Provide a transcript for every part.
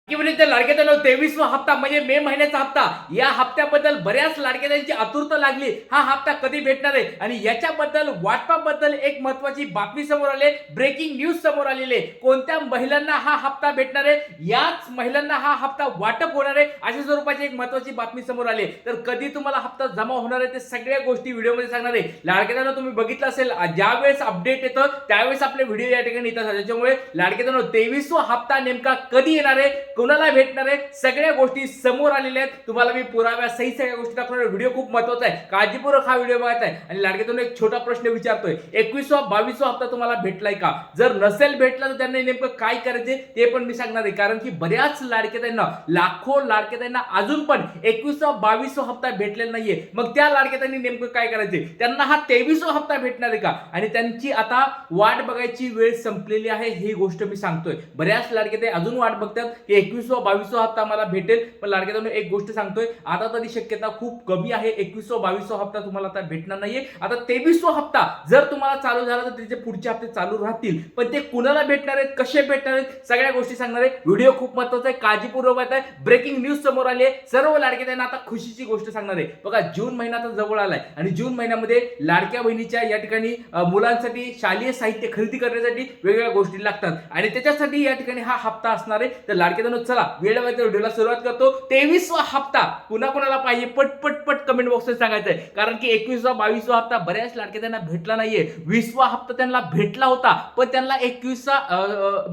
लाडकीबहिणीच्या लाडक्याचा 23वा हप्ता म्हणजे मे महिन्याचा हप्ता. या हप्त्याबद्दल बऱ्याच लाडक्याची आतुरता लागली. हा हप्ता कधी भेटणार आहे आणि याच्याबद्दल वाटपाबद्दल एक महत्वाची बातमी समोर आली. ब्रेकिंग न्यूज समोर आलेली आहे. कोणत्या महिलांना हा हप्ता भेटणार आहे, याच महिलांना हा हप्ता वाटप होणार आहे, अशा स्वरूपाची एक महत्वाची बातमी समोर आली. तर कधी तुम्हाला हप्ता जमा होणार आहे ते सगळ्या गोष्टी व्हिडिओमध्ये सांगणार आहे. लाडक्याला तुम्ही बघितलं असेल, ज्यावेळेस अपडेट येतं त्यावेळेस आपले व्हिडिओ या ठिकाणी येतात. त्याच्यामुळे लाडक्याला 23वा हप्ता नेमका कधी येणार आहे, कोणाला भेटणार आहे, सगळ्या गोष्टी समोर आलेल्या आहेत. तुम्हाला मी पुराव्या सहित सगळ्या गोष्टी दाखवणार. व्हिडिओ खूप महत्त्वाचा आहे, काळजीपूर्वक हा व्हिडिओ बघायचा आहे. आणि लाडक्यातून एक छोटा प्रश्न विचारतोय, 21वा 22वा हप्ता तुम्हाला भेटलाय का? जर नसेल भेटला तर त्यांनी नेमकं काय करायचे ते पण मी सांगणार आहे. कारण की बऱ्याच लाडक्यातांना, लाखो लाडक्यातांना अजून पण 21वा 22वा हप्ता भेटलेला नाहीये. मग त्या लाडक्यातांनी नेमकं काय करायचे? त्यांना हा 23वा हप्ता भेटणार आहे का? आणि त्यांची आता वाट बघायची वेळ संपलेली आहे, ही गोष्ट मी सांगतोय. बऱ्याच लाडक्याते अजून वाट बघतात की 21वा 22वा हप्ता मला भेटेल. पण लाडक्यातून एक गोष्ट सांगतोय, आता तरी शक्यता खूप कमी आहे 21वा 22वा हप्ता तुम्हाला आता भेटणार नाहीये. आता 23वा हप्ता जर तुम्हाला चालू झाला तर त्याचे पुढचे हप्ते चालू राहतील. पण ते कुणाला भेटणार आहेत, कसे भेटणार आहेत, सगळ्या गोष्टी सांगणार आहे. व्हिडिओ खूप महत्त्वाचा आहे, काळजीपूर्वक आहे. ब्रेकिंग न्यूज समोर आली आहे. सर्व लाडक्यातांना आता खुशीची गोष्ट सांगणार आहे. बघा, जून महिना आता जवळ आलाय आणि जून महिन्यामध्ये लाडक्या बहिणीच्या या ठिकाणी मुलांसाठी शालेय साहित्य खरेदी करण्यासाठी वेगवेगळ्या गोष्टी लागतात आणि त्याच्यासाठी या ठिकाणी हा हप्ता असणार आहे. तर लाडक्यातांनो, चला वेळ वाईट व्हिडिओला सुरुवात करतो. 23वा हप्ता कुणाला पाहिजे पट कमेंट बॉक्समध्ये सांगायचं आहे. कारण की 21वा 22वा हप्ता बऱ्याच लाडक्यातांना भेटला नाहीये. 20वा हप्ता त्यांना भेटला होता, पण त्यांना 21वा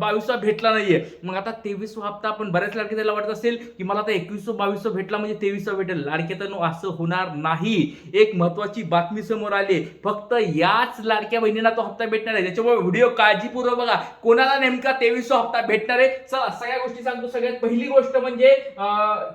22वा भेटला नाहीये. मग आता 23वा हप्ता आपण बऱ्याच लाडक्यातांना वाटत असेल की मला आता 21वा 22वा भेटला म्हणजे 23वा भेटेल. लाडक्यातांनो, असं होणार नाही. एक महत्वाची बातमी समोर आली. फक्त याच लाडक्या बहिणींना तो हप्ता भेटणार आहे. त्याच्यामुळे व्हिडिओ काळजीपूर्वक बघा, कोणाला नेमका 23वा हप्ता भेटणार आहे. चला सगळ्या गोष्टी सांगतो. सगळ्यात पहिली गोष्ट म्हणजे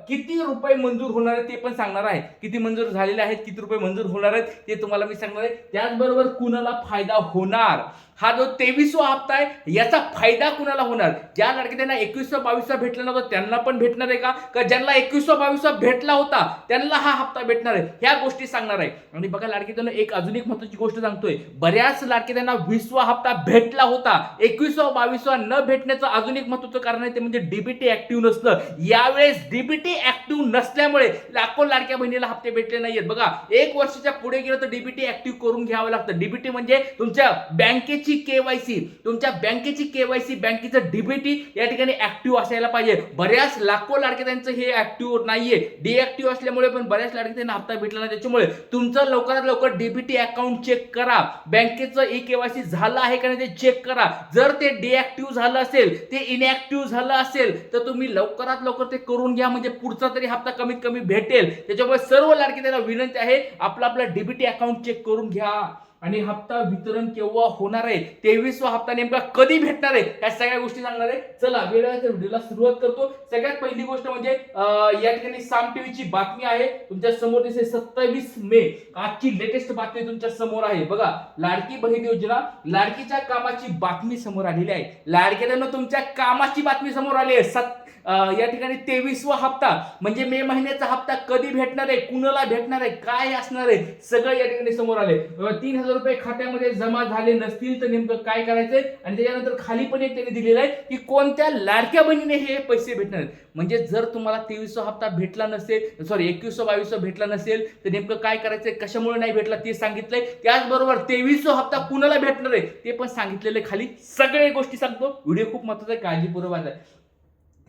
किती रुपये मंजूर होणार आहेत ते पण सांगणार आहे. किती मंजूर झालेले आहेत, किती रुपये मंजूर होणार आहेत ते तुम्हाला मी सांगणार आहे. त्याचबरोबर कुणाला फायदा होणार, हा जो 23वा हप्ता आहे याचा फायदा कुणाला होणार? ज्या लाडक्यांना 21वा 22वा भेटला नव्हता त्यांना पण भेटणार आहे का ज्यांना 21वा 22वा भेटला होता त्यांना हा हप्ता भेटणार आहे? ह्या गोष्टी सांगणार आहे. आणि बघा लाडक्यांना अजून एक महत्त्वाची गोष्ट सांगतोय. बऱ्याच लाडक्यांना 20वा हप्ता भेटला होता, 21वा 22वा न भेटण्याचं अजून एक महत्त्वाचं कारण आहे, ते म्हणजे डीबीटी ऍक्टिव्ह नसतं. यावेळेस डीबीटी ऍक्टिव्ह नसल्यामुळे लाखो लाडक्या बहिणीला हप्ते भेटले नाहीयेत. बघा, 1 वर्षाच्या पुढे गेलं तर डीबीटी ऍक्टिव्ह करून घ्यावं लागतं. डीबीटी म्हणजे तुमच्या बँकेची केवायसी, तुमच्या बँकेची केवायसी, बँकेचं डीबीटी या ठिकाणी ऍक्टिव्ह असायला पाहिजे. बऱ्याच लाखो लाडक्यांचं हे ऍक्टिव्ह नाहीये, डीऍक्टिव्ह असल्यामुळे पण बऱ्याच लाडक्यांना हप्ता भेटला नाही. त्याच्यामुळे तुमचं लवकरात लवकर डीबीटी अकाउंट चेक करा. बँकेचं ई केवायसी झालं आहे का नाही ते चेक करा. जर ते डीऍक्टिव्ह झालं असेल, ते इनऍक्टिव्ह झालं असेल तर तुम्ही लवकरात लवकर ते करून घ्या, म्हणजे पुढचा तरी हप्ता कमीत कमी भेटेल. त्याच्यामुळे सर्व लाडक्यांना विनंती आहे, आपलं डीबीटी अकाउंट चेक करून घ्या. आणि हप्ता वितरण केव्हा होणार आहे, 23वा हप्ता नेमका कधी भेटणार आहे, या सगळ्या गोष्टी सांगणार आहे. चला वेळेच्या व्हिडिओला सुरुवात करतो. सगळ्यात पहिली गोष्ट म्हणजे या ठिकाणी साम टीव्हीची बातमी आहे तुमच्या समोर दिसते. 27 मे आजची लेटेस्ट बातमी तुमच्या समोर आहे. बघा, लाडकी बहीण योजना, लाडकीच्या कामाची बातमी समोर आलेली आहे. लाडक्यांना तुमच्या कामाची बातमी समोर आली आहे. या ठिकाणी 23वा हप्ता म्हणजे मे महिन्याचा हप्ता कधी भेटणार आहे, कुणाला भेटणार आहे, काय असणार आहे, सगळं या ठिकाणी समोर आले. 3000 रुपये खात्यामध्ये जमा झाले नसतील तर नेमकं काय करायचंय. आणि त्याच्यानंतर खाली पण एक त्यांनी दिलेलं आहे की कोणत्या लाडक्या बहिणीने हे पैसे भेटणार आहेत. म्हणजे जर तुम्हाला 23वा हप्ता भेटला नसेल, 21वा 22वा भेटला नसेल तर नेमकं काय करायचंय, कशामुळे नाही भेटला ते सांगितलंय. त्याचबरोबर 23वा हप्ता कुणाला भेटणार आहे ते पण सांगितलेलं आहे. खाली सगळ्या गोष्टी सांगतो. व्हिडिओ खूप महत्त्वाचा आहे, काळजीपूर्वक आहे.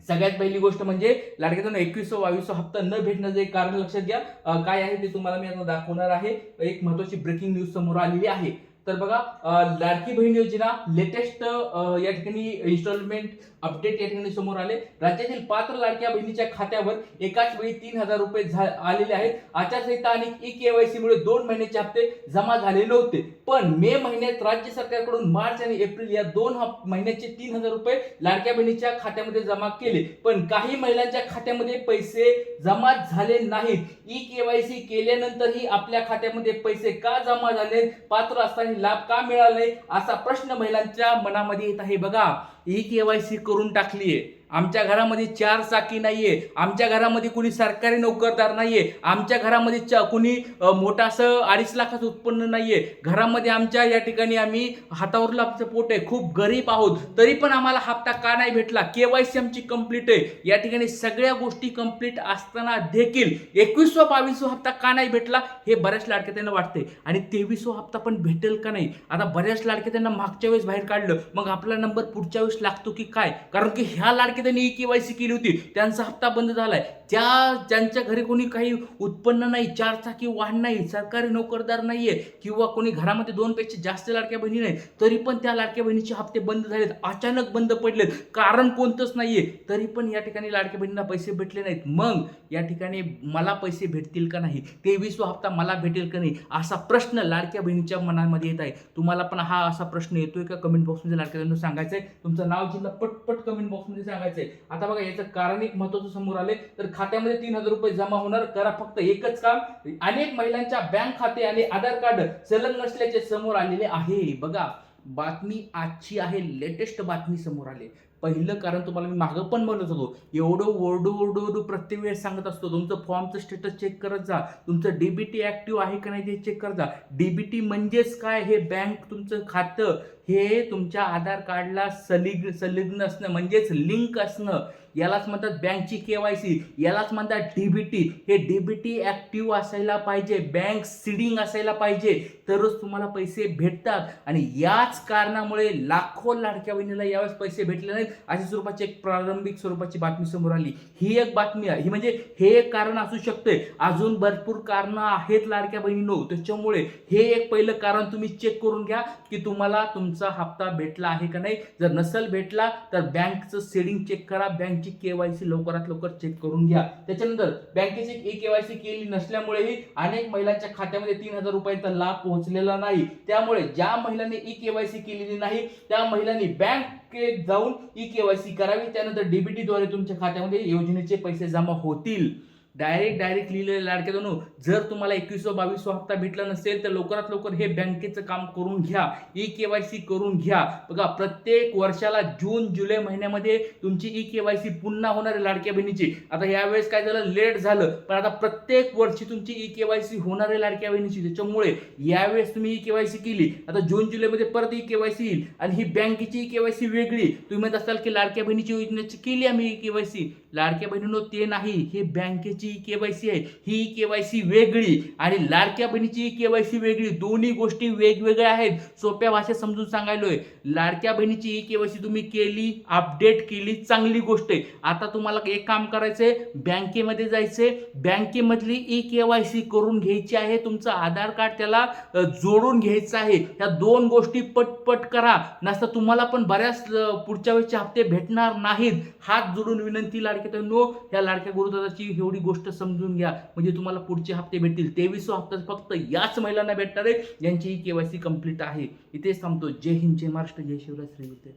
सगळ्यात पहिली गोष्ट म्हणजे लाडक्यांना 21वा 22वा हप्ता न भेटण्याचं एक कारण लक्षात घ्या. काय आहे ते तुम्हाला मी आता दाखवणार आहे. एक महत्त्वाची ब्रेकिंग न्यूज समोर आलेली आहे. तर बघा, लाडकी बहीण योजना लेटेस्ट या ठिकाणी इन्स्टॉलमेंट अपडेट या ठिकाणी समोर आले. राज्यातील पात्र लाडक्या बहिणीच्या खात्यावर एकाच वेळी 3000 रुपये आलेले आहेत. आचारसंहिता आणि ई केवायसी मुळे 2 महिन्याचे हप्ते जमा झाले नव्हते. पण मे महिन्यात राज्य सरकारकडून मार्च आणि एप्रिल या 2 महिन्याचे 3000 रुपये लाडक्या बहिणीच्या खात्यामध्ये जमा केले. पण काही महिलांच्या खात्यामध्ये पैसे जमा झाले नाहीत. ई केवायसी केल्यानंतरही आपल्या खात्यामध्ये पैसे का जमा झाले, पात्र असताना लाभ का मिळाला नाही, असा प्रश्न महिलांच्या मनामध्ये येत आहे. बघा, ई केवायसी करून टाकलीये आमच्या घरामध्ये 4 चाकी नाहीये, आमच्या घरामध्ये कुणी सरकारी नोकरदार नाहीये, आमच्या घरामध्ये कुणी मोठं असं 2.5 लाखाचं उत्पन्न नाहीये, घरामध्ये आमच्या या ठिकाणी आम्ही हातावरलं आमचं पोट आहे, खूप गरीब आहोत, तरी पण आम्हाला हप्ता का नाही भेटला, केवायसी आमची कंप्लीट आहे, या ठिकाणी सगळ्या गोष्टी कंप्लीट असताना देखील 21वा-22वा हप्ता का नाही भेटला हे बऱ्याच लाडक्यात्यांना वाटते. आणि 23वा हप्ता पण भेटेल का नाही. आता बऱ्याच लाडक्यात्यांना मागच्या वेळेस बाहेर काढलं, मग आपला नंबर पुढच्या वेळेस लागतो की काय, कारण की ह्या लाडक्यात्यांनी केवायसी केली होती, त्यांचा हप्ता बंद झालाय. ज्यांच्या घरी कोणी काही उत्पन्न नाही, 4 चाकी वाहन नाही, सरकारी नोकरदार नाहीये, किंवा कोणी घरामध्ये 2 पेक्षा जास्त लाडक्या बहिणी नाही, तरी पण त्या लाडक्या बहिणीचे हप्ते बंद झालेत, अचानक बंद पडलेत, कारण कोणतंच नाहीये, तरी पण या ठिकाणी लाडक्या बहिणींना पैसे भेटले नाहीत. मग या ठिकाणी मला पैसे भेटतील का नाही, 23वा हप्ता मला भेटेल का नाही, असा प्रश्न लाडक्या बहिणीच्या मनामध्ये येत आहे. तुम्हाला पण हा असा प्रश्न येतोय का? कमेंट बॉक्समध्ये लाडक्या बहिणींना सांगायचंय, तुमचं नाव जिल्हा पटपट कमेंट बॉक्समध्ये सांगायचंय. आता बघा, याचं कारण एक महत्त्वाचं समोर आले, तर खात्यामध्ये 3,000 रुपये जमा होणार. करा फक्त एकच काम, अनेक महिलांच्या बँक खाते आणि आधार कार्ड संलग्न नसल्याचे समोर आलेले आहे. बघा, बातमी आजची आहे, लेटेस्ट बातमी समोर आली. पहिलं कारण तुम्हाला मी मागं पण म्हणत होतो, एवढं ओरडू प्रत्येक वेळेस सांगत असतो, तुमचं फॉर्मचं स्टेटस चेक करत जा, तुमचं डीबीटी ऍक्टिव्ह आहे का नाही ते चेक करत जा. डीबीटी म्हणजेच काय, हे बँक तुमचं खातं हे तुमच्या आधार कार्डला संलग्न असणं, म्हणजेच लिंक असणं, यालाच म्हणतात बँकची केवायसी, यालाच म्हणतात डीबीटी. हे डीबीटी ऍक्टिव्ह असायला पाहिजे, बँक सीडिंग असायला पाहिजे, तरच तुम्हाला पैसे भेटतात. आणि याच कारणामुळे लाखो लाडक्या बहिणीला यावेळेस पैसे भेटले नाहीत, अशा स्वरूपाची एक प्रारंभिक स्वरूपाची बातमी समोर आली. ही एक बातमी आहे, ही म्हणजे हे एक कारण असू शकते, अजून भरपूर कारणं आहेत लाडक्या बहिणींनो. त्याच्यामुळे हे एक पहिलं कारण तुम्ही चेक करून घ्या की तुम्हाला तुमचा हप्ता भेटला आहे का नाही. जर नसेल भेटला तर बँकचं सेडिंग चेक करा, बँकची केवायसी लवकरात लवकर चेक करून घ्या. त्याच्यानंतर बँकेची केवायसी केली नसल्यामुळेही अनेक महिलांच्या खात्यामध्ये 3,000 रुपयांचा लाभ पोहोचलेला नाही. त्यामुळे ज्या महिलांनी केवायसी केलेली नाही त्या महिलांनी बँकेत जाऊन केवायसी करावी, त्यानंतर डीबीटी द्वारे तुमच्या खात्यामध्ये योजनेचे पैसे जमा होतील. डायरेक्ट लिहिलेले लाडक्या बहिणींनो, जर तुम्हाला 21वा-22वा हप्ता भेटला नसेल तर लवकरात लवकर हे बँकेचं काम करून घ्या, केवायसी करून घ्या. बघा, प्रत्येक वर्षाला जून-जुलै महिन्यामध्ये तुमची केवायसी पुन्हा होणार आहे लाडक्या बहिणीची. आता यावेळेस काय झालं, लेट झालं, पण आता प्रत्येक वर्षी तुमची केवायसी होणार आहे लाडक्या बहिणीची. त्याच्यामुळे यावेळेस तुम्ही केवायसी केली, आता जून-जुलैमध्ये परत केवायसी येईल, आणि ही बँकेची केवायसी वेगळी. तुम्ही म्हणत असाल की लाडक्या बहिणीची योजनेची केली आम्ही केवायसी. लाडक्या बहिणींनो, ते नाही, हे बँकेची केवायसी आहे, ही केवायसी वेगळी आणि लाडक्या बहिणीची केवायसी वेगळी, दोन्ही गोष्टी वेगवेगळ्या आहेत. सोप्या भाषेत समजून सांगायलोय, लाडक्या बहिणीची केवायसी तुम्ही केली, अपडेट केली, चांगली गोष्ट आहे. आता तुम्हाला एक काम करायचंय, बँकेमध्ये जायचंय, बँकेमधली केवायसी करून घ्यायची आहे, तुमचं आधार कार्ड त्याला जोडून घ्यायचं आहे. ह्या 2 गोष्टी पटपट करा, नसता तुम्हाला पण बऱ्याच पुढच्या वेळेचे हप्ते भेटणार नाहीत. हात जोडून विनंती लाडक्यानो, या लाडक्या गुरुदादाची एवढी गोष्ट समजून घ्या, म्हणजे तुम्हाला पुढचे हप्ते भेटतील. 23वा हप्ता फक्त याच महिलांना भेटणार आहे ज्यांची केवायसी कंप्लीट आहे. इथेच थांबतो. जय हिंद, जय महाराष्ट्र, जय शिवराय, श्री विद्या.